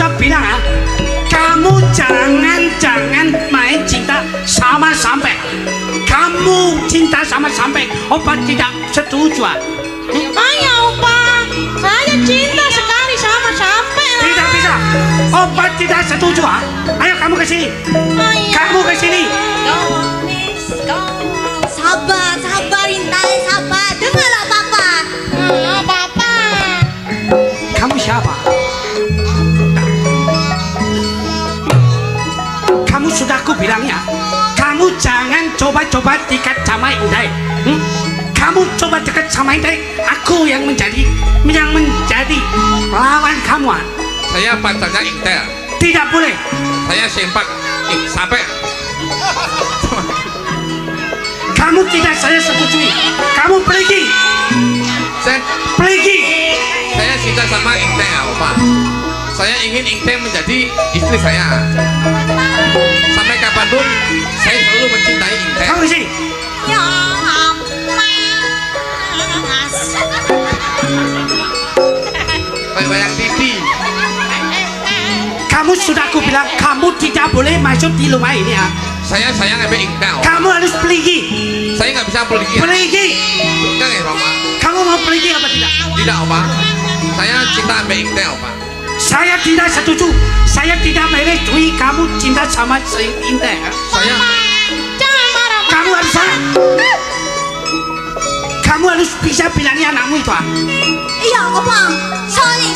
sudah bilang ya, kamu jangan main cinta sama sampai. Kamu cinta sama sampai, Opa tidak setuju. Ayo Opa, saya cinta sekali sama sampai. Tidak bisa, Opa tidak setuju. Ayo kamu ke sini. Kamu ke sini. Sabar, sabar Intan, sabar. Dengarlah Papa. Papa. Kamu siapa? Kamu sudah aku bilangnya, kamu jangan coba-coba dekat sama Intai. Kamu coba dekat sama Intai, aku yang menjadi lawan kamu. Saya pacarnya Intel. Tidak boleh. Saya sempak sampai. Kamu tidak saya setujui. Kamu pergi. Saya cinta sama Intel, Opa. Saya ingin Intel menjadi istri saya. Sampai kapanpun saya selalu mencintai Intel. Kamu ke sini. Ya Mas. Bayang TV. Kamu sudah aku bilang kamu tidak boleh masuk di rumah ini ya. Saya sayang sama Intel. Kamu harus pergi. Saya nggak bisa pergi. Pergi. Enggak ya, Opa. Kamu mau pergi apa tidak? Tidak, Opa. Saya cinta sama Intel, Opa. Saya tidak setuju. Saya tidak merestui kamu cinta sama Intel. Saya Jangan marah. Kamu harus kamu harus bisa bilangnya anakmu itu. Iya Opa. Sorry.